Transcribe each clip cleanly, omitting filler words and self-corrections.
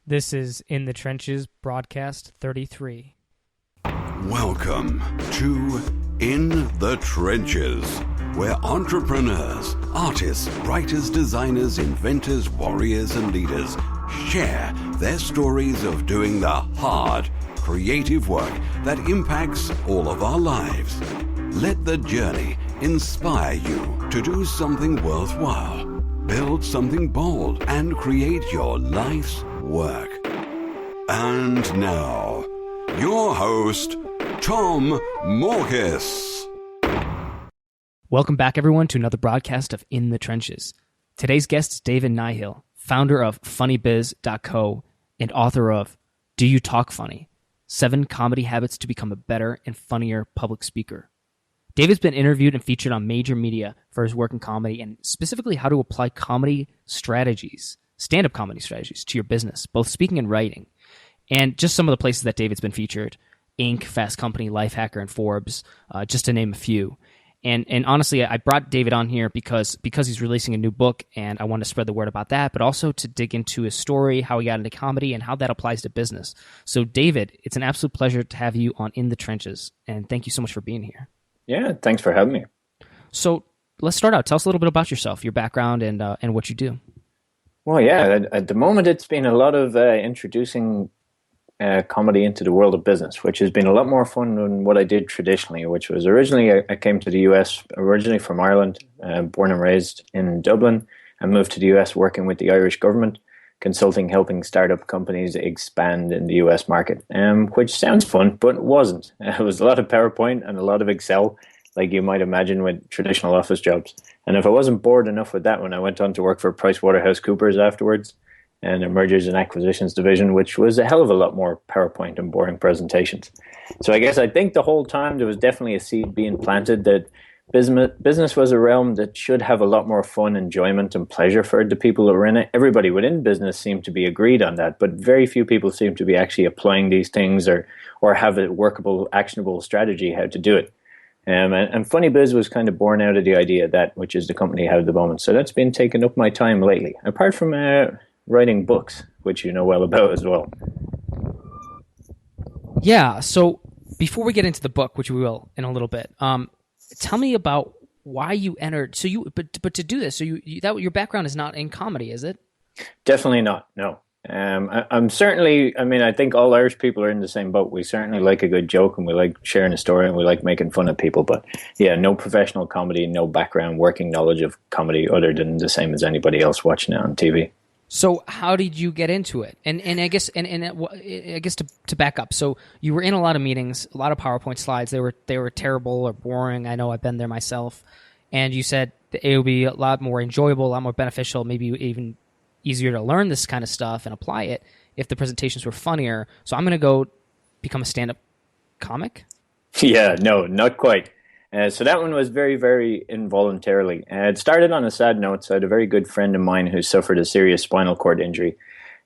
This is In the Trenches, broadcast 33. Welcome to In the Trenches, where entrepreneurs, artists, writers, designers, inventors, warriors, and leaders share their stories of doing the hard, creative work that impacts all of our lives. Let the journey inspire you to do something worthwhile, build something bold, and create your life's work. And now, your host, Tom Morkis. Welcome back, everyone, to another broadcast of In the Trenches. Today's guest is David Nihill, founder of funnybiz.co and author of Do You Talk Funny? 7 Comedy Habits to Become a Better and Funnier Public Speaker. David's been interviewed and featured on major media for his work in comedy and specifically how to apply comedy strategies, stand-up comedy strategies, to your business, both speaking and writing. And just some of the places that David's been featured: Inc., Fast Company, Lifehacker, and Forbes, just to name a few. And honestly, I brought David on here because he's releasing a new book, and I want to spread the word about that, but also to dig into his story, how he got into comedy, and how that applies to business. So, David, it's an absolute pleasure to have you on In the Trenches, and thank you so much for being here. Yeah, thanks for having me. So, let's start out. Tell us a little bit about yourself, your background, and what you do. Well, yeah, at the moment it's been a lot of introducing comedy into the world of business, which has been a lot more fun than what I did traditionally, which was originally I came to the US, originally from Ireland, born and raised in Dublin, and moved to the US working with the Irish government, consulting, helping startup companies expand in the US market, which sounds fun, but it wasn't. It was a lot of PowerPoint and a lot of Excel, like you might imagine with traditional office jobs. And if I wasn't bored enough with that one, I went on to work for PricewaterhouseCoopers afterwards, and a mergers and acquisitions division, which was a hell of a lot more PowerPoint and boring presentations. So I think the whole time there was definitely a seed being planted that business was a realm that should have a lot more fun, enjoyment, and pleasure for the people that were in it. Everybody within business seemed to be agreed on that, but very few people seemed to be actually applying these things or have a workable, actionable strategy how to do it. And Funny Biz was kind of born out of the idea of that, which is the company I have at the moment. So that's been taking up my time lately, apart from writing books, which you know well about as well. Yeah, so before we get into the book, which we will in a little bit, tell me about why you entered. So but to do this, so your background is not in comedy, is it? Definitely not. No. I'm certainly. I mean, I think all Irish people are in the same boat. We certainly like a good joke, and we like sharing a story, and we like making fun of people. But yeah, no professional comedy, no background working knowledge of comedy, other than the same as anybody else watching it on TV. So how did you get into it? And I guess to back up, so you were in a lot of meetings, a lot of PowerPoint slides. They were terrible or boring. I know I've been there myself. And you said it would be a lot more enjoyable, a lot more beneficial, maybe even easier to learn this kind of stuff and apply it if the presentations were funnier. So I'm going to go become a stand-up comic? Yeah, no, not quite. So that one was very, very involuntarily. It started on a sad note. So I had a very good friend of mine who suffered a serious spinal cord injury.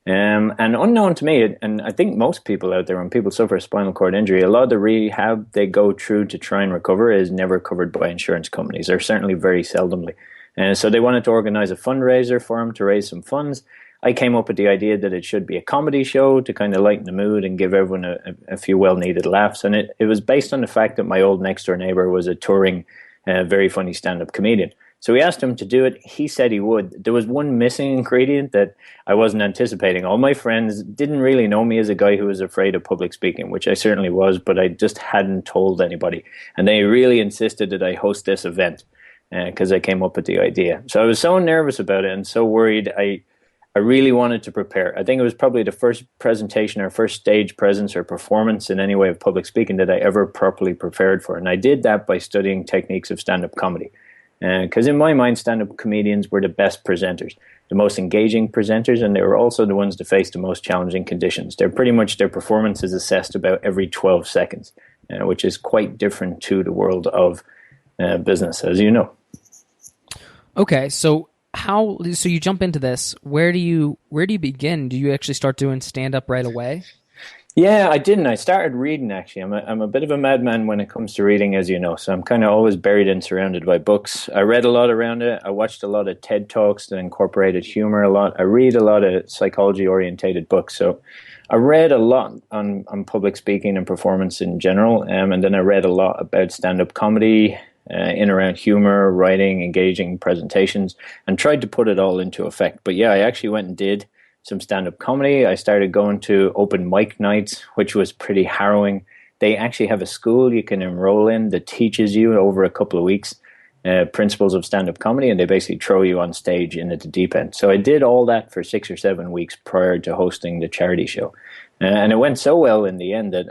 And unknown to me, and I think most people out there, when people suffer a spinal cord injury, a lot of the rehab they go through to try and recover is never covered by insurance companies, or certainly very seldomly. And so they wanted to organize a fundraiser for him to raise some funds. I came up with the idea that it should be a comedy show to kind of lighten the mood and give everyone a few well-needed laughs. And it was based on the fact that my old next-door neighbor was a touring, very funny stand-up comedian. So we asked him to do it. He said he would. There was one missing ingredient that I wasn't anticipating. All my friends didn't really know me as a guy who was afraid of public speaking, which I certainly was, but I just hadn't told anybody. And they really insisted that I host this event because I came up with the idea. So I was so nervous about it and so worried. I really wanted to prepare. I think it was probably the first presentation or first stage presence or performance in any way of public speaking that I ever properly prepared for. And I did that by studying techniques of stand-up comedy. Because in my mind, stand-up comedians were the best presenters, the most engaging presenters, and they were also the ones to face the most challenging conditions. They're pretty much, their performance is assessed about every 12 seconds, which is quite different to the world of business, as you know. Okay, so so you jump into this. Where do you begin? Do you actually start doing stand-up right away? Yeah, I didn't. I started reading actually. I'm a bit of a madman when it comes to reading, as you know. So I'm kind of always buried and surrounded by books. I read a lot around it. I watched a lot of TED Talks that incorporated humor a lot. I read a lot of psychology orientated books. So I read a lot on public speaking and performance in general. And then I read a lot about stand-up comedy, in around humor, writing, engaging presentations, and tried to put it all into effect. But yeah, I actually went and did some stand-up comedy. I started going to open mic nights, which was pretty harrowing. They actually have a school you can enroll in that teaches you over a couple of weeks principles of stand-up comedy, and they basically throw you on stage into the deep end. So I did all that for 6 or 7 weeks prior to hosting the charity show. And it went so well in the end that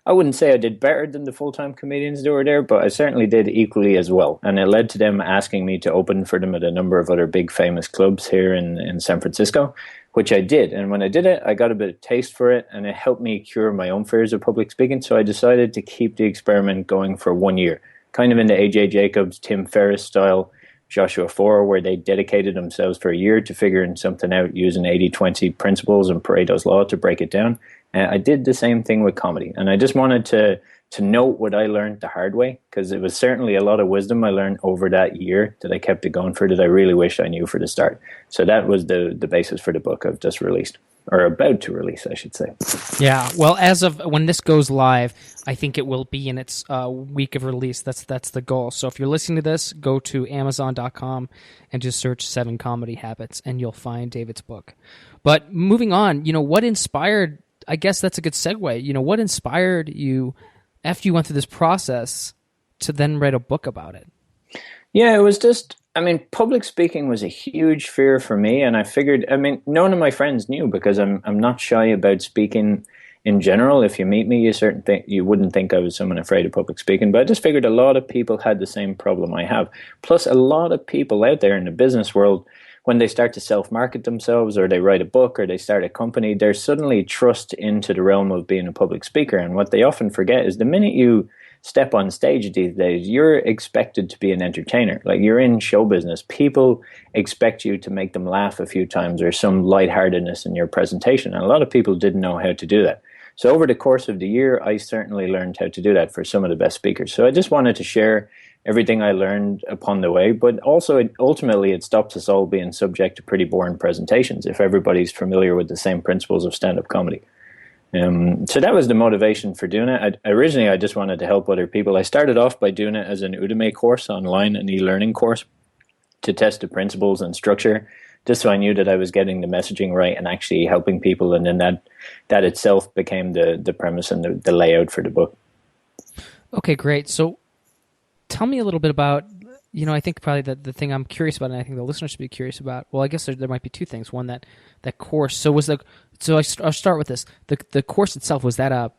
I wouldn't say I did better than the full-time comedians that were there, but I certainly did equally as well. And it led to them asking me to open for them at a number of other big famous clubs here in San Francisco, which I did. And when I did it, I got a bit of taste for it, and it helped me cure my own fears of public speaking. So I decided to keep the experiment going for 1 year, kind of in the AJ Jacobs, Tim Ferriss style, Joshua Foer, where they dedicated themselves for a year to figuring something out using 80-20 principles and Pareto's law to break it down. I did the same thing with comedy, and I just wanted to note what I learned the hard way, because it was certainly a lot of wisdom I learned over that year that I kept it going for, that I really wish I knew for the start. So that was the basis for the book I've just released, or about to release, I should say. Yeah, well, as of when this goes live, I think it will be in its week of release. That's the goal. So if you're listening to this, go to Amazon.com and just search 7 Comedy Habits, and you'll find David's book. But moving on, what inspired, I guess that's a good segue, what inspired you after you went through this process to then write a book about it? Yeah, it was just, public speaking was a huge fear for me, and I figured, none of my friends knew, because I'm not shy about speaking in general. If you meet me, you wouldn't think I was someone afraid of public speaking, but I just figured a lot of people had the same problem I have. Plus, a lot of people out there in the business world, when they start to self-market themselves, or they write a book, or they start a company, they're suddenly thrust into the realm of being a public speaker. And what they often forget is the minute you step on stage these days, you're expected to be an entertainer. Like, you're in show business. People expect you to make them laugh a few times, or some lightheartedness in your presentation. And a lot of people didn't know how to do that. So over the course of the year, I certainly learned how to do that for some of the best speakers. So I just wanted to share everything I learned upon the way, but also ultimately it stops us all being subject to pretty boring presentations if everybody's familiar with the same principles of stand-up comedy. So that was the motivation for doing it. Originally, I just wanted to help other people. I started off by doing it as an Udemy course online, an e-learning course, to test the principles and structure, just so I knew that I was getting the messaging right and actually helping people. And then that itself became the premise and the layout for the book. Okay, great. So tell me a little bit about, I think probably the thing I'm curious about, and I think the listeners should be curious about, well, I guess there might be two things. One, that course. So I'll start with this. The course itself, was that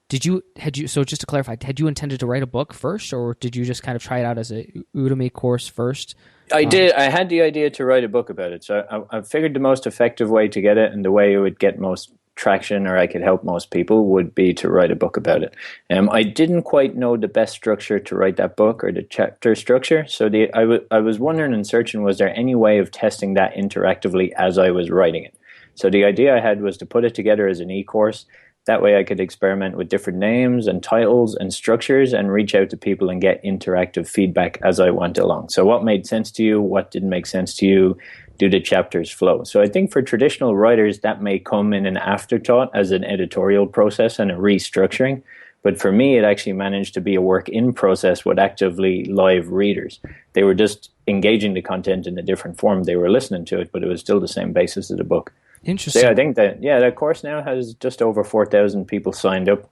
so just to clarify, had you intended to write a book first, or did you just kind of try it out as a Udemy course first? I did. I had the idea to write a book about it. So I figured the most effective way to get it, and the way it would get most traction, or I could help most people, would be to write a book about it. I didn't quite know the best structure to write that book, or the chapter structure. So I was wondering and searching, was there any way of testing that interactively as I was writing it? So the idea I had was to put it together as an e-course. That way I could experiment with different names and titles and structures and reach out to people and get interactive feedback as I went along. So what made sense to you? What didn't make sense to you? Do the chapters flow? So I think for traditional writers, that may come in an afterthought as an editorial process and a restructuring. But for me, it actually managed to be a work in process with actively live readers. They were just engaging the content in a different form. They were listening to it, but it was still the same basis of the book. Interesting. So yeah, I think that course now has just over 4,000 people signed up,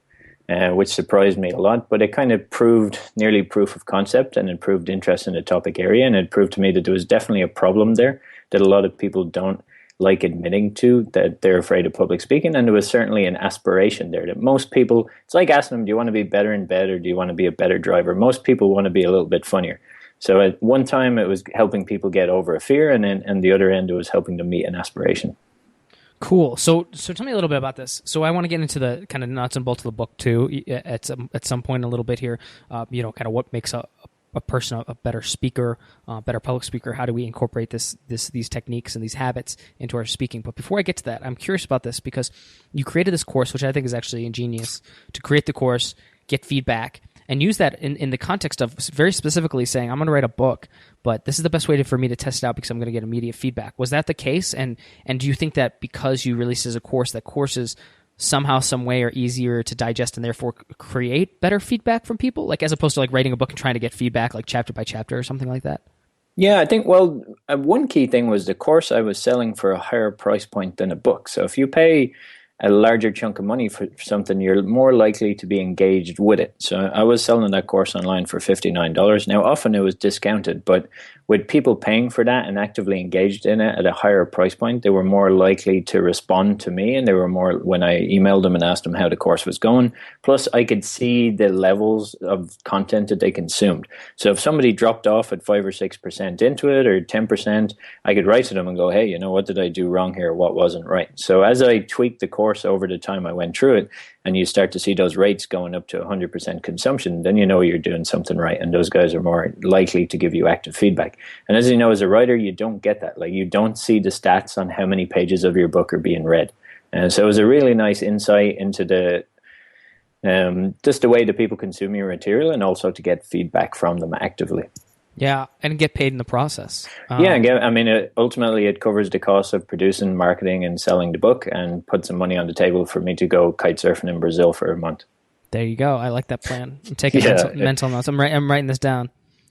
which surprised me a lot. But it kind of proved nearly proof of concept, and it proved interest in the topic area. And it proved to me that there was definitely a problem there that a lot of people don't like admitting to, that they're afraid of public speaking. And there was certainly an aspiration there that most people, it's like asking them, do you want to be better in bed, or do you want to be a better driver? Most people want to be a little bit funnier. So at one time it was helping people get over a fear, and then on the other end it was helping them meet an aspiration. Cool. So tell me a little bit about this. So I want to get into the kind of nuts and bolts of the book too, at some point a little bit here. Kind of what makes a a person a better speaker, better public speaker? How do we incorporate these techniques and these habits into our speaking? But before I get to that, I'm curious about this because you created this course, which I think is actually ingenious, to create the course, get feedback, and use that in the context of very specifically saying, I'm going to write a book, but this is the best way for me to test it out because I'm going to get immediate feedback. Was that the case? And do you think that because you released as a course, that courses somehow, some way are easier to digest and therefore create better feedback from people, like as opposed to like writing a book and trying to get feedback like chapter by chapter or something like that? Yeah, I think, well, one key thing was the course I was selling for a higher price point than a book. So if you pay a larger chunk of money for something, you're more likely to be engaged with it. So I was selling that course online for $59. Now, often it was discounted, but with people paying for that and actively engaged in it at a higher price point, they were more likely to respond to me, and they were more, when I emailed them and asked them how the course was going. Plus, I could see the levels of content that they consumed. So if somebody dropped off at 5 or 6% into it, or 10%, I could write to them and go, hey, you know, what did I do wrong here? What wasn't right? So as I tweaked the course over the time I went through it, and you start to see those rates going up to 100% consumption, then you know you're doing something right, and those guys are more likely to give you active feedback. And as you know, as a writer, you don't get that. Like, you don't see the stats on how many pages of your book are being read. And so it was a really nice insight into the just the way that people consume your material, and also to get feedback from them actively. Yeah, and get paid in the process. Ultimately it covers the cost of producing, marketing, and selling the book, and put some money on the table for me to go kite surfing in Brazil for a month. There you go. I like that plan. I'm taking mental notes. I'm writing this down.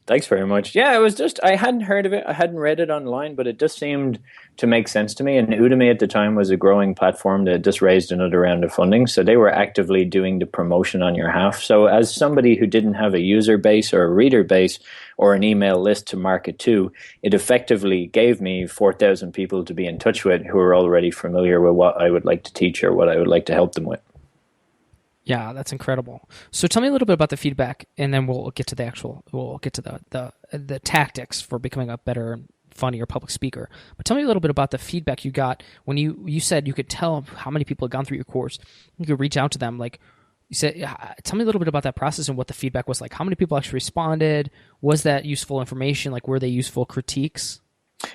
Thanks very much. Yeah, it was just, I hadn't heard of it. I hadn't read it online, but it just seemed to make sense to me. And Udemy at the time was a growing platform that just raised another round of funding. So they were actively doing the promotion on your behalf. So as somebody who didn't have a user base or a reader base or an email list to market to, it effectively gave me 4,000 people to be in touch with who were already familiar with what I would like to teach or what I would like to help them with. Yeah, that's incredible. So tell me a little bit about the feedback, and then we'll get to the tactics for becoming a better, funnier public speaker. But tell me a little bit about the feedback you got when you said you could tell how many people had gone through your course. You could reach out to them. Like you said, tell me a little bit about that process and what the feedback was like. How many people actually responded? Was that useful information? Like, were they useful critiques?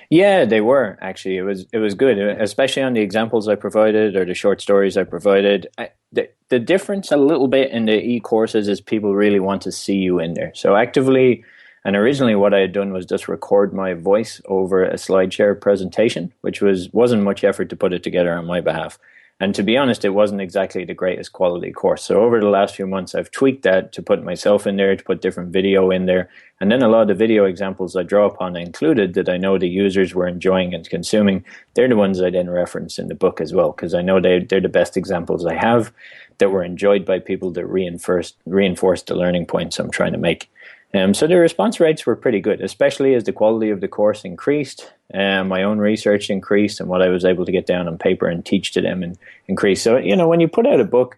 Yeah, they were, actually. It was good, especially on the examples I provided or the short stories I provided. The difference a little bit in the e-courses is people really want to see you in there. So actively, and originally what I had done was just record my voice over a SlideShare presentation, which wasn't much effort to put it together on my behalf. And to be honest, it wasn't exactly the greatest quality course. So over the last few months, I've tweaked that to put myself in there, to put different video in there. And then a lot of the video examples I draw upon included that I know the users were enjoying and consuming. They're the ones I then reference in the book as well, because I know they're the best examples I have that were enjoyed by people that reinforced the learning points I'm trying to make. So the response rates were pretty good, especially as the quality of the course increased. My own research increased, and what I was able to get down on paper and teach to them and increased. So, you know, when you put out a book,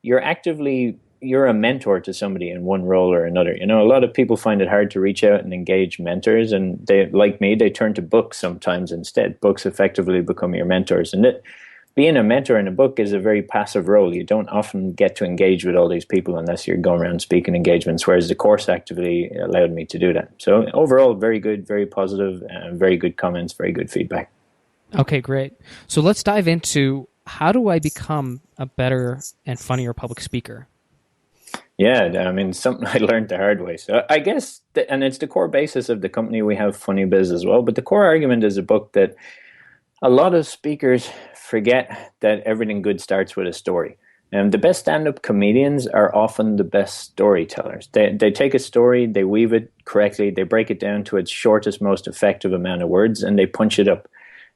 you're a mentor to somebody in one role or another. You know, a lot of people find it hard to reach out and engage mentors, and they, like me, they turn to books sometimes instead. Books effectively become your mentors, and being a mentor in a book is a very passive role. You don't often get to engage with all these people unless you're going around speaking engagements, whereas the course actively allowed me to do that. So overall, very good, very positive, very good comments, very good feedback. Okay, great. So let's dive into, how do I become a better and funnier public speaker? Yeah, I mean, something I learned the hard way. So I guess, and it's the core basis of the company we have, Funny Biz, as well, but the core argument is a book that a lot of speakers forget that everything good starts with a story. And the best stand-up comedians are often the best storytellers. They take a story, they weave it correctly, they break it down to its shortest, most effective amount of words, and they punch it up.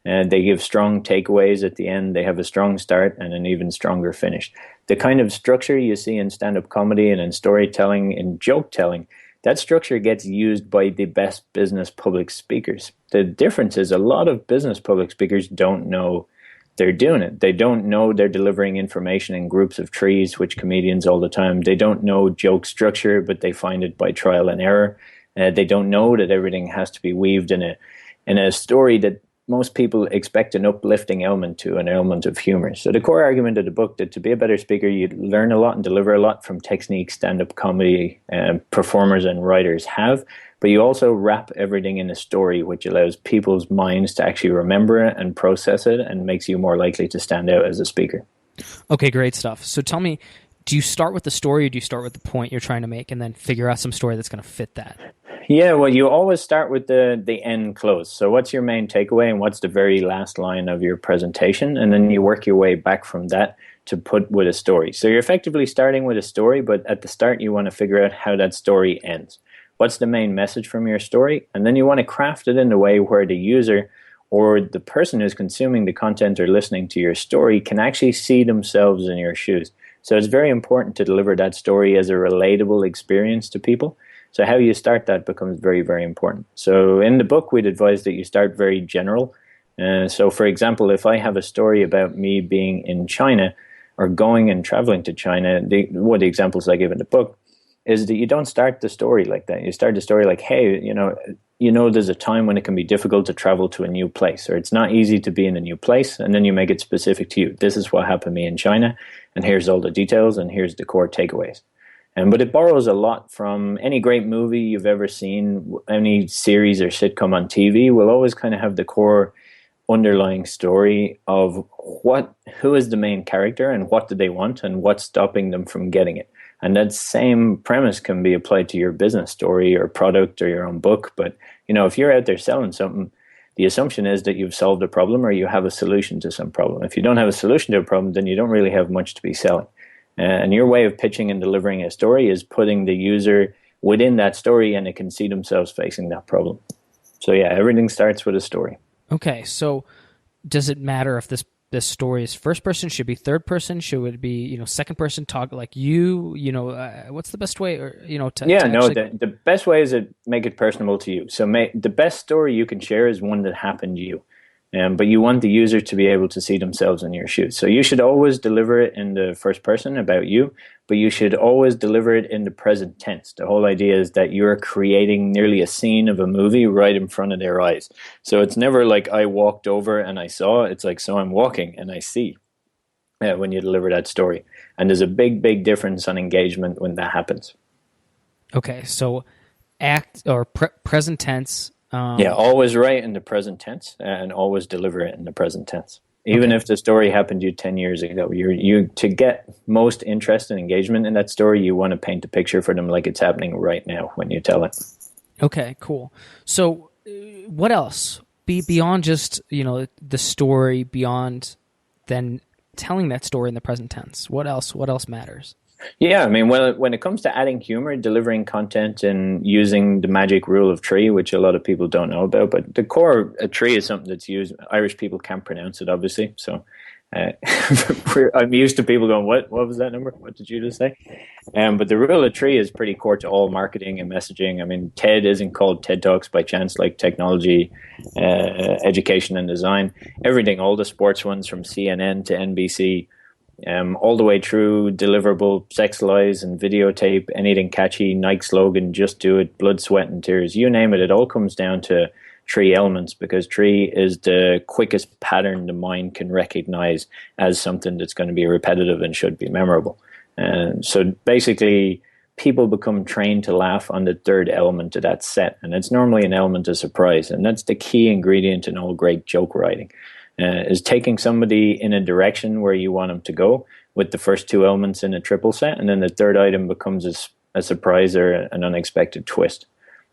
And they give strong takeaways at the end. They have a strong start and an even stronger finish. The kind of structure you see in stand-up comedy and in storytelling and joke telling, that structure gets used by the best business public speakers. The difference is a lot of business public speakers don't know they're doing it. They don't know they're delivering information in groups of trees, which comedians all the time. They don't know joke structure, but they find it by trial and error. They don't know that everything has to be weaved in a story that most people expect an uplifting element to an element of humor. So the core argument of the book, that to be a better speaker, you learn a lot and deliver a lot from techniques stand-up comedy performers and writers have, but you also wrap everything in a story, which allows people's minds to actually remember it and process it, and makes you more likely to stand out as a speaker. Okay, great stuff. So tell me, do you start with the story, or do you start with the point you're trying to make and then figure out some story that's going to fit that? Yeah, well, you always start with the end close. So what's your main takeaway and what's the very last line of your presentation? And then you work your way back from that to put with a story. So you're effectively starting with a story, but at the start you want to figure out how that story ends. What's the main message from your story? And then you want to craft it in a way where the user or the person who's consuming the content or listening to your story can actually see themselves in your shoes. So it's very important to deliver that story as a relatable experience to people. So how you start that becomes very, very important. So in the book, we'd advise that you start very general. So for example, if I have a story about me being in China or going and traveling to China, one of the examples I give in the book is that you don't start the story like that. You start the story like, hey, you know, there's a time when it can be difficult to travel to a new place, or it's not easy to be in a new place, and then you make it specific to you. This is what happened to me in China, and here's all the details, and here's the core takeaways. But it borrows a lot from any great movie you've ever seen. Any series or sitcom on TV will always kind of have the core underlying story of who is the main character and what do they want and what's stopping them from getting it. And that same premise can be applied to your business story or product or your own book. But, if you're out there selling something, the assumption is that you've solved a problem or you have a solution to some problem. If you don't have a solution to a problem, then you don't really have much to be selling. And your way of pitching and delivering a story is putting the user within that story, and they can see themselves facing that problem. So yeah, everything starts with a story. Okay, so does it matter if this story is first person? Should it be third person? Should it be second person? Talk like you. What's the best way? Or the best way is to make it personable to you. So the best story you can share is one that happened to you. But you want the user to be able to see themselves in your shoes. So you should always deliver it in the first person about you, but you should always deliver it in the present tense. The whole idea is that you're creating nearly a scene of a movie right in front of their eyes. So it's never like I walked over and I saw. It's like, so I'm walking and I see when you deliver that story. And there's a big, big difference on engagement when that happens. Okay, so act or present tense. Always write in the present tense and always deliver it in the present tense. Even if the story happened to you 10 years ago, you to get most interest and engagement in that story, you want to paint a picture for them like it's happening right now when you tell it. Okay, cool. So what else? Beyond just, the story, beyond then telling that story in the present tense, what else matters? Yeah, I mean, when it comes to adding humor, delivering content, and using the magic rule of tree, which a lot of people don't know about, but the core of tree is something that's used. Irish people can't pronounce it, obviously, so I'm used to people going, what was that number? What did you just say? But the rule of tree is pretty core to all marketing and messaging. I mean, TED isn't called TED Talks by chance, like technology, education and design. Everything, all the sports ones from CNN to NBC, all the way through deliverable sex lies and videotape, anything catchy, Nike slogan, just do it, blood, sweat and tears, you name it. It all comes down to three elements, because tree is the quickest pattern the mind can recognize as something that's going to be repetitive and should be memorable. So basically, people become trained to laugh on the third element of that set, and it's normally an element of surprise, and that's the key ingredient in all great joke writing. Is taking somebody in a direction where you want them to go with the first two elements in a triple set, and then the third item becomes a surprise or an unexpected twist.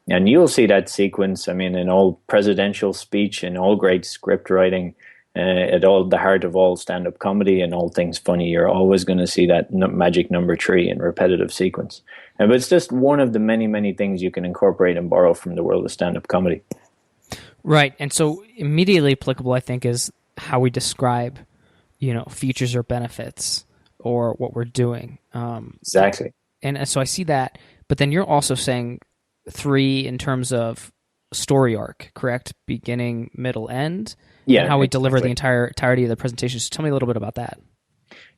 And you'll see that sequence, I mean, in all presidential speech, in all great script writing, at all the heart of all stand-up comedy and all things funny, you're always going to see that magic number three in repetitive sequence. But it's just one of the many, many things you can incorporate and borrow from the world of stand-up comedy. Right, and so immediately applicable, I think, is how we describe, features or benefits or what we're doing. Exactly. And so I see that, but then you're also saying three in terms of story arc, correct? Beginning, middle, end? Yeah. And how we deliver the entirety of the presentation. So tell me a little bit about that.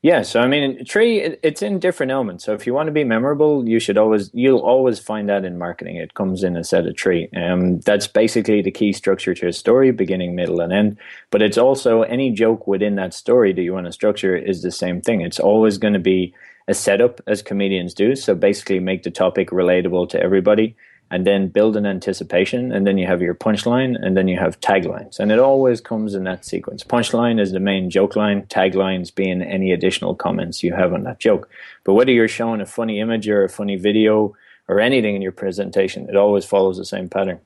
Yeah, so I mean, tree, it's in different elements. So if you want to be memorable, you'll always find that in marketing. It comes in a set of tree. That's basically the key structure to a story, beginning, middle, and end. But it's also any joke within that story that you want to structure is the same thing. It's always going to be a setup, as comedians do. So basically make the topic relatable to everybody, and then build an anticipation, and then you have your punchline, and then you have taglines. And it always comes in that sequence. Punchline is the main joke line, taglines being any additional comments you have on that joke. But whether you're showing a funny image or a funny video or anything in your presentation, it always follows the same pattern.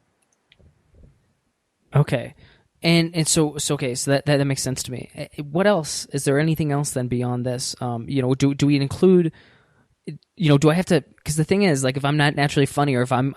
Okay. And so okay, so that makes sense to me. What else? Is there anything else then beyond this? Do we include, do I have to, because the thing is, like, if I'm not naturally funny, or if I'm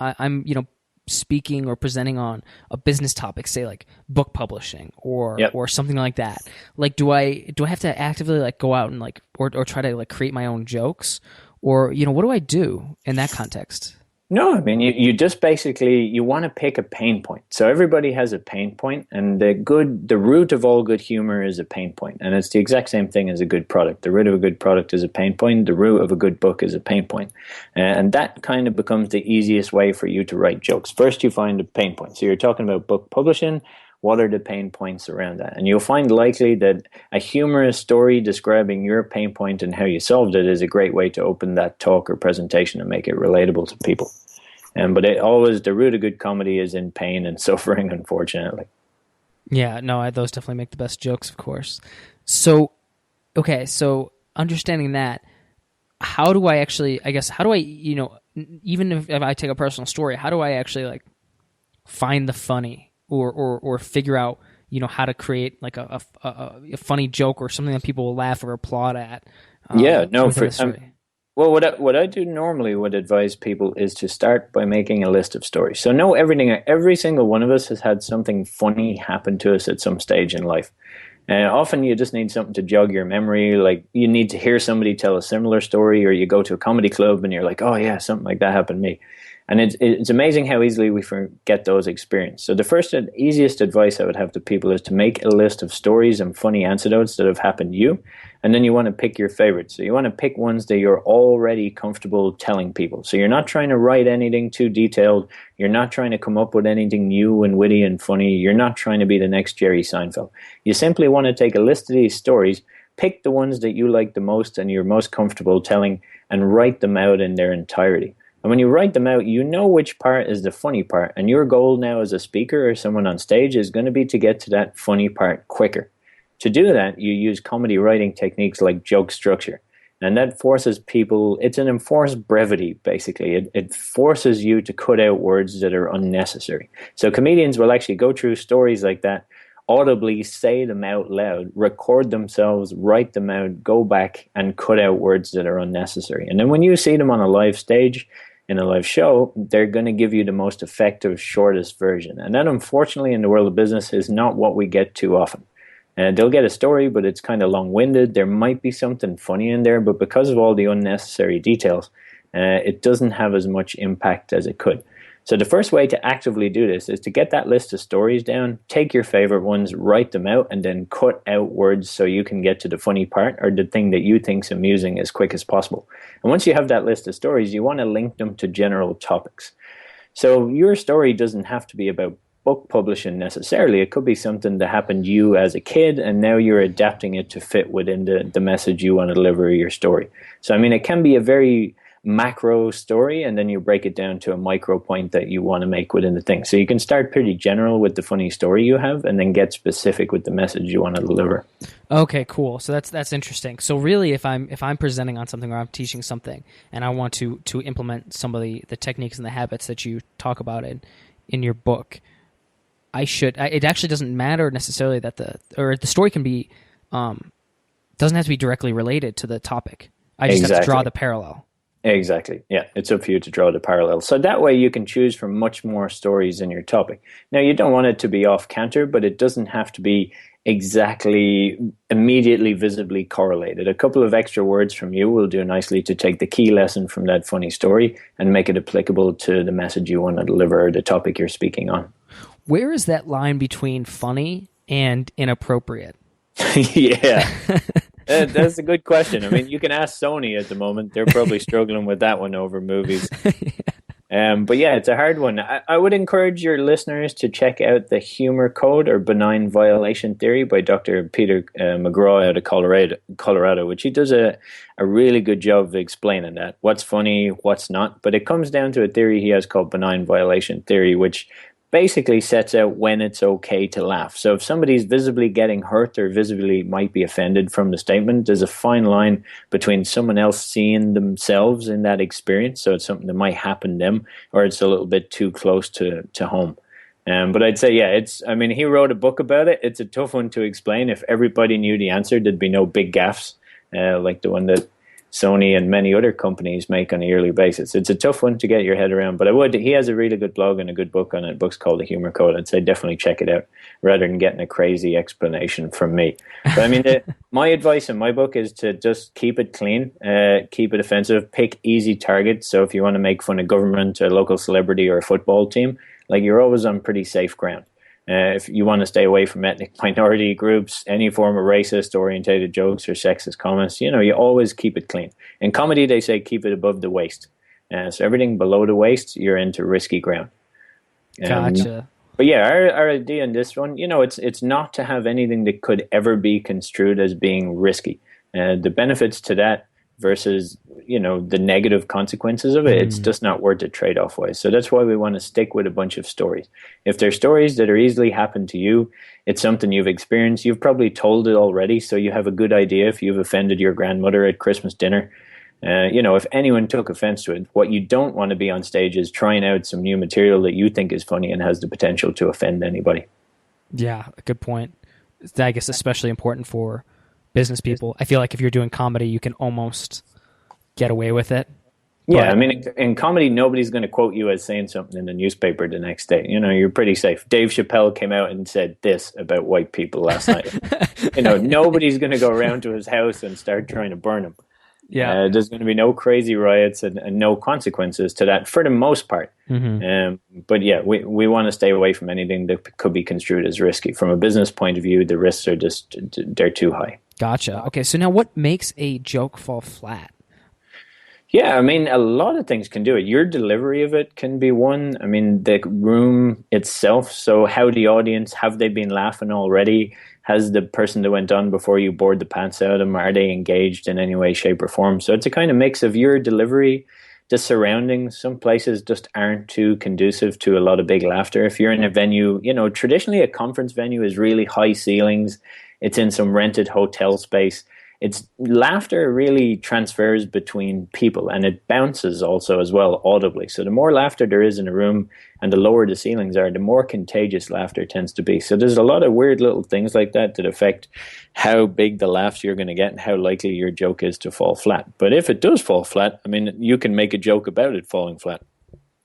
speaking or presenting on a business topic, say like book publishing or Yep. or something like that, like do I have to actively like go out and like or try to like create my own jokes, or what do I do in that context? No, I mean, you just basically, you want to pick a pain point. So everybody has a pain point, and the root of all good humor is a pain point. And it's the exact same thing as a good product. The root of a good product is a pain point. The root of a good book is a pain point. And that kind of becomes the easiest way for you to write jokes. First, you find a pain point. So you're talking about book publishing. What are the pain points around that? And you'll find likely that a humorous story describing your pain point and how you solved it is a great way to open that talk or presentation and make it relatable to people. But the root of good comedy is in pain and suffering, unfortunately. Yeah, no, those definitely make the best jokes, of course. So, okay, so understanding that, how do I, even if I take a personal story, how do I actually like find the funny or figure out, how to create like a funny joke or something that people will laugh or applaud at? Well, what I do normally would advise people is to start by making a list of stories. So know everything. Every single one of us has had something funny happen to us at some stage in life. And often you just need something to jog your memory. Like you need to hear somebody tell a similar story, or you go to a comedy club and you're like, oh yeah, something like that happened to me. And it's amazing how easily we forget those experiences. So the first and easiest advice I would have to people is to make a list of stories and funny anecdotes that have happened to you. And then you want to pick your favorites. So you want to pick ones that you're already comfortable telling people. So you're not trying to write anything too detailed. You're not trying to come up with anything new and witty and funny. You're not trying to be the next Jerry Seinfeld. You simply want to take a list of these stories, pick the ones that you like the most and you're most comfortable telling, and write them out in their entirety. And when you write them out, you know which part is the funny part. And your goal now as a speaker or someone on stage is going to be to get to that funny part quicker. To do that, you use comedy writing techniques like joke structure. And that forces people, it's an enforced brevity, basically. It forces you to cut out words that are unnecessary. So comedians will actually go through stories like that, audibly say them out loud, record themselves, write them out, go back and cut out words that are unnecessary. And then when you see them on a live stage, in a live show, they're going to give you the most effective, shortest version. And that, unfortunately, in the world of business is not what we get too often. They'll get a story, but it's kind of long-winded. There might be something funny in there, but because of all the unnecessary details, it doesn't have as much impact as it could. So the first way to actively do this is to get that list of stories down, take your favorite ones, write them out, and then cut out words so you can get to the funny part or the thing that you think's amusing as quick as possible. And once you have that list of stories, you want to link them to general topics. So your story doesn't have to be about book publishing necessarily. It could be something that happened to you as a kid, and now you're adapting it to fit within the message you want to deliver your story. So, I mean, it can be a very macro story, and then you break it down to a micro point that you want to make within the thing. So you can start pretty general with the funny story you have, and then get specific with the message you want to deliver. Okay, cool. So that's interesting. So really, if I'm presenting on something or I'm teaching something, and I want to implement some of the techniques and the habits that you talk about in your book, it actually doesn't matter necessarily that the story can be doesn't have to be directly related to the topic. I just have to draw the parallel. Exactly. Yeah, it's up for you to draw the parallel. So that way you can choose from much more stories in your topic. Now, you don't want it to be off counter, but it doesn't have to be exactly immediately visibly correlated. A couple of extra words from you will do nicely to take the key lesson from that funny story and make it applicable to the message you want to deliver or the topic you're speaking on. Where is that line between funny and inappropriate? Yeah. That's a good question. I mean, you can ask Sony at the moment. They're probably struggling with that one over movies. But yeah, it's a hard one. I would encourage your listeners to check out The Humor Code or Benign Violation Theory by Dr. Peter McGraw out of Colorado, which he does a really good job of explaining that. What's funny, what's not. But it comes down to a theory he has called Benign Violation Theory, which basically sets out when it's okay to laugh. So if somebody's visibly getting hurt or visibly might be offended from the statement, there's a fine line between someone else seeing themselves in that experience, so it's something that might happen to them, or it's a little bit too close to home. But I'd say, yeah, he wrote a book about it. It's a tough one to explain. If everybody knew the answer, there'd be no big gaffes like the one that Sony and many other companies make on a yearly basis. It's a tough one to get your head around, but he has a really good blog and a good book on it. The book's called The Humor Code. I'd say definitely check it out rather than getting a crazy explanation from me. But I mean, my advice in my book is to just keep it clean, keep it offensive, pick easy targets. So if you want to make fun of government, a local celebrity, or a football team, like, you're always on pretty safe ground. If you want to stay away from ethnic minority groups, any form of racist-orientated jokes or sexist comments, you always keep it clean. In comedy, they say keep it above the waist. So everything below the waist, you're into risky ground. Gotcha. But yeah, our idea in this one, it's not to have anything that could ever be construed as being risky. The benefits to that versus, the negative consequences of it, it's just not worth the trade-off wise. So that's why we want to stick with a bunch of stories. If they're stories that are easily happen to you, it's something you've experienced, you've probably told it already, so you have a good idea if you've offended your grandmother at Christmas dinner. If anyone took offense to it, what you don't want to be on stage is trying out some new material that you think is funny and has the potential to offend anybody. Yeah, a good point. I guess especially important for business people. I feel like if you're doing comedy, you can almost get away with it. Yeah, I mean, in comedy, nobody's going to quote you as saying something in the newspaper the next day. You're pretty safe. Dave Chappelle came out and said this about white people last night. Nobody's going to go around to his house and start trying to burn him. Yeah, there's going to be no crazy riots and no consequences to that for the most part. But yeah, we want to stay away from anything that could be construed as risky. From a business point of view, the risks are they're too high. Gotcha. Okay, so now what makes a joke fall flat? Yeah, I mean, a lot of things can do it. Your delivery of it can be one. I mean, the room itself. So how the audience, have they been laughing already? Has the person that went on before you bored the pants out of them, are they engaged in any way, shape, or form? So it's a kind of mix of your delivery, the surroundings. Some places just aren't too conducive to a lot of big laughter. If you're in a venue, traditionally a conference venue is really high ceilings. It's in some rented hotel space. It's laughter really transfers between people, and it bounces also as well audibly. So the more laughter there is in a room and the lower the ceilings are, the more contagious laughter tends to be. So there's a lot of weird little things like that affect how big the laughs you're going to get and how likely your joke is to fall flat. But if it does fall flat, I mean, you can make a joke about it falling flat.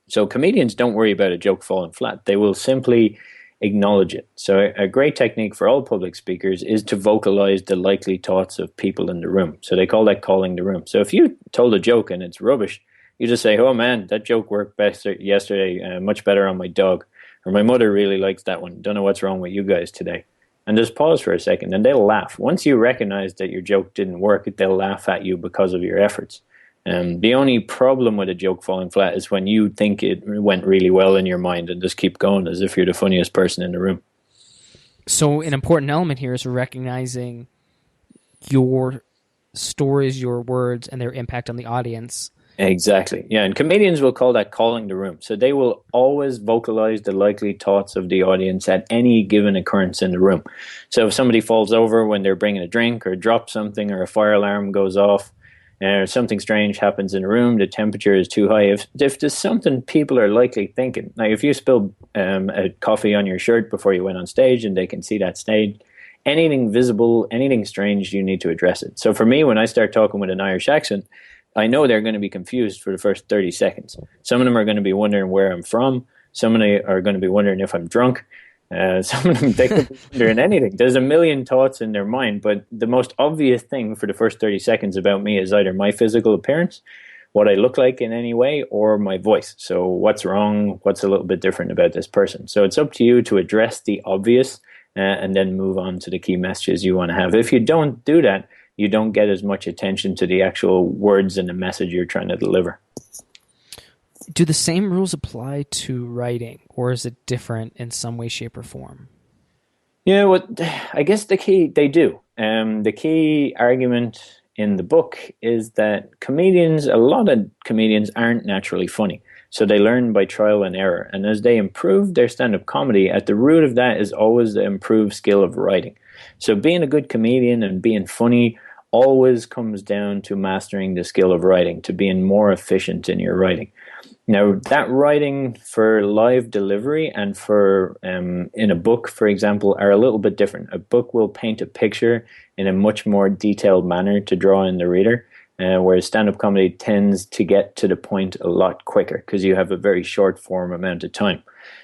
So comedians don't worry about a joke falling flat. They will simply acknowledge it. So a great technique for all public speakers is to vocalize the likely thoughts of people in the room. So they call that calling the room. So if you told a joke and it's rubbish, you just say, oh man, that joke worked best yesterday, much better on my dog. Or my mother really likes that one. Don't know what's wrong with you guys today. And just pause for a second and they'll laugh. Once you recognize that your joke didn't work, they'll laugh at you because of your efforts. The only problem with a joke falling flat is when you think it went really well in your mind and just keep going as if you're the funniest person in the room. So an important element here is recognizing your stories, your words, and their impact on the audience. Exactly. Yeah, and comedians will call that calling the room. So they will always vocalize the likely thoughts of the audience at any given occurrence in the room. So if somebody falls over when they're bringing a drink or drops something or a fire alarm goes off, or something strange happens in a room, the temperature is too high. If there's something people are likely thinking, like if you spilled a coffee on your shirt before you went on stage and they can see that stage, anything visible, anything strange, you need to address it. So for me, when I start talking with an Irish accent, I know they're going to be confused for the first 30 seconds. Some of them are going to be wondering where I'm from. Some of them are going to be wondering if I'm drunk. Some of them, they could be wondering anything. There's a million thoughts in their mind, but the most obvious thing for the first 30 seconds about me is either my physical appearance, what I look like in any way, or my voice. So what's wrong? What's a little bit different about this person? So it's up to you to address the obvious and then move on to the key messages you want to have. If you don't do that, you don't get as much attention to the actual words and the message you're trying to deliver. Do the same rules apply to writing, or is it different in some way, shape, or form? Yeah, I guess they do. The key argument in the book is that a lot of comedians aren't naturally funny. So they learn by trial and error. And as they improve their stand-up comedy, at the root of that is always the improved skill of writing. So being a good comedian and being funny always comes down to mastering the skill of writing, to being more efficient in your writing. Now, that writing for live delivery and for in a book, for example, are a little bit different. A book will paint a picture in a much more detailed manner to draw in the reader, whereas stand-up comedy tends to get to the point a lot quicker because you have a very short form amount of time.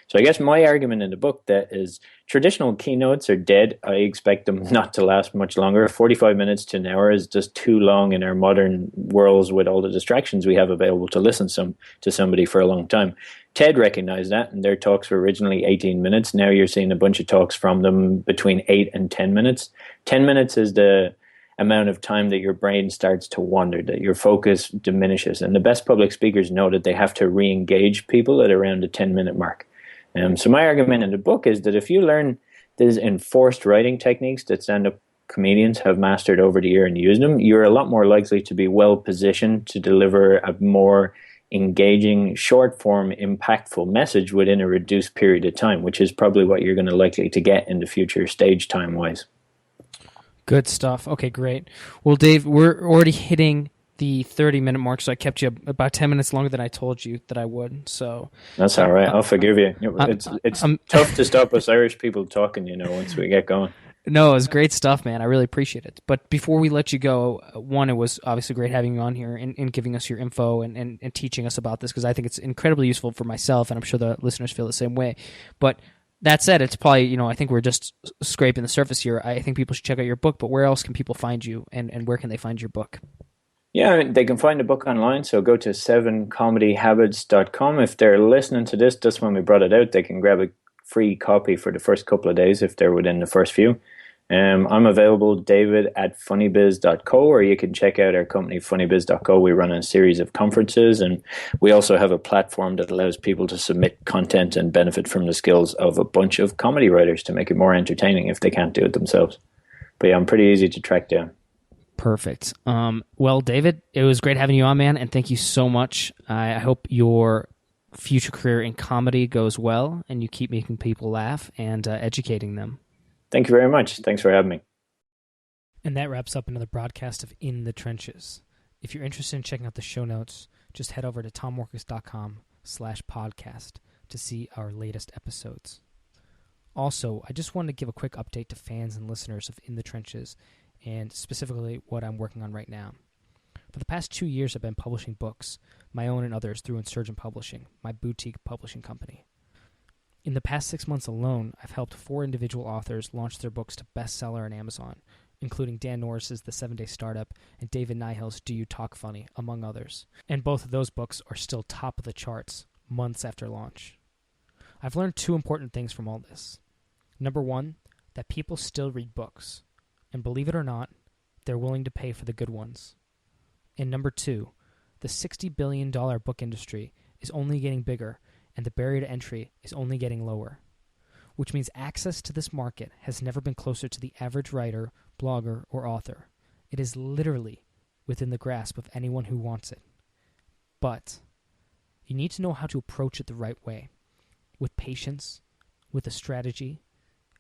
So I guess my argument in the book that is traditional keynotes are dead. I expect them not to last much longer. 45 minutes to an hour is just too long in our modern worlds with all the distractions we have available to listen to somebody for a long time. TED recognized that, and their talks were originally 18 minutes. Now you're seeing a bunch of talks from them between 8 and 10 minutes. 10 minutes is the amount of time that your brain starts to wander, that your focus diminishes. And the best public speakers know that they have to re-engage people at around the 10-minute mark. So my argument in the book is that if you learn these enforced writing techniques that stand-up comedians have mastered over the year and use them, you're a lot more likely to be well positioned to deliver a more engaging, short-form, impactful message within a reduced period of time, which is probably what you're going to likely to get in the future stage time-wise. Good stuff. Okay, great. Well, Dave, we're already hitting the 30-minute mark, so I kept you about 10 minutes longer than I told you that I would. So that's all right. I'll forgive you. It's tough to stop us Irish people talking, once we get going. No, it was great stuff, man. I really appreciate it. But before we let you go, one, it was obviously great having you on here and giving us your info and teaching us about this, because I think it's incredibly useful for myself, and I'm sure the listeners feel the same way. But that said, it's probably, I think we're just scraping the surface here. I think people should check out your book, but where else can people find you, and where can they find your book? Yeah, they can find the book online, so go to 7comedyhabits.com. If they're listening to this just when we brought it out, they can grab a free copy for the first couple of days if they're within the first few. I'm available, David, at funnybiz.co, or you can check out our company, funnybiz.co. We run a series of conferences, and we also have a platform that allows people to submit content and benefit from the skills of a bunch of comedy writers to make it more entertaining if they can't do it themselves. But yeah, I'm pretty easy to track down. Perfect. Well, David, it was great having you on, man, and thank you so much. I hope your future career in comedy goes well, and you keep making people laugh and educating them. Thank you very much. Thanks for having me. And that wraps up another broadcast of In the Trenches. If you're interested in checking out the show notes, just head over to tomworkus.com/podcast to see our latest episodes. Also, I just wanted to give a quick update to fans and listeners of In the Trenches, and specifically what I'm working on right now. For the past 2 years, I've been publishing books, my own and others, through Insurgent Publishing, my boutique publishing company. In the past 6 months alone, I've helped 4 individual authors launch their books to bestseller on Amazon, including Dan Norris's The 7-Day Startup and David Nihill's Do You Talk Funny, among others. And both of those books are still top of the charts months after launch. I've learned 2 important things from all this. Number 1, that people still read books. And believe it or not, they're willing to pay for the good ones. And number 2, the $60 billion book industry is only getting bigger, and the barrier to entry is only getting lower, which means access to this market has never been closer to the average writer, blogger, or author. It is literally within the grasp of anyone who wants it. But you need to know how to approach it the right way, with patience, with a strategy,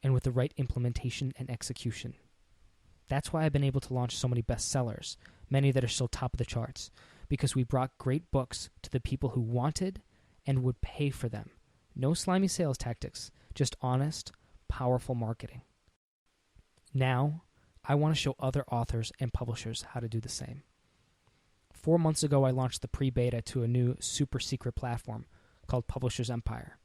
and with the right implementation and execution. That's why I've been able to launch so many bestsellers, many that are still top of the charts, because we brought great books to the people who wanted and would pay for them. No slimy sales tactics, just honest, powerful marketing. Now, I want to show other authors and publishers how to do the same. 4 months ago, I launched the pre-beta to a new super secret platform called Publishers Empire.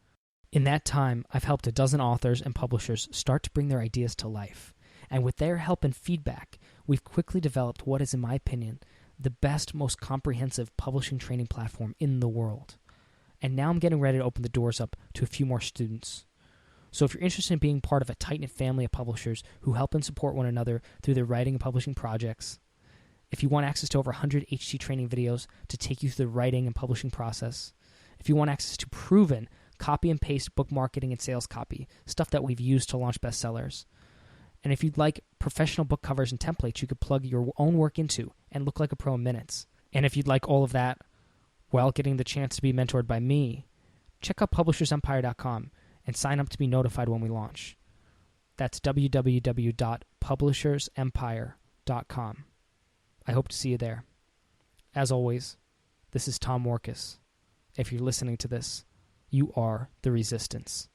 In that time, I've helped a dozen authors and publishers start to bring their ideas to life. And with their help and feedback, we've quickly developed what is, in my opinion, the best, most comprehensive publishing training platform in the world. And now I'm getting ready to open the doors up to a few more students. So if you're interested in being part of a tight-knit family of publishers who help and support one another through their writing and publishing projects, if you want access to over 100 HT training videos to take you through the writing and publishing process, if you want access to proven copy and paste book marketing and sales copy, stuff that we've used to launch bestsellers, and if you'd like professional book covers and templates you could plug your own work into and look like a pro in minutes, and if you'd like all of that while getting the chance to be mentored by me, check out publishersempire.com and sign up to be notified when we launch. That's www.publishersempire.com. I hope to see you there. As always, this is Tom Morkis. If you're listening to this, you are the resistance.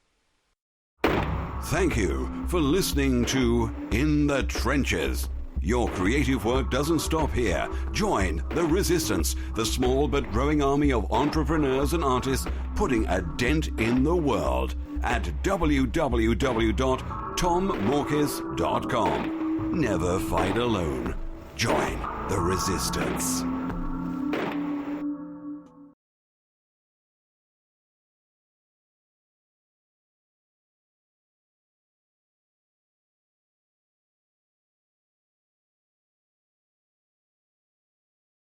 Thank you for listening to In the Trenches. Your creative work doesn't stop here. Join the resistance, the small but growing army of entrepreneurs and artists putting a dent in the world at www.tommorkis.com. Never fight alone. Join the resistance.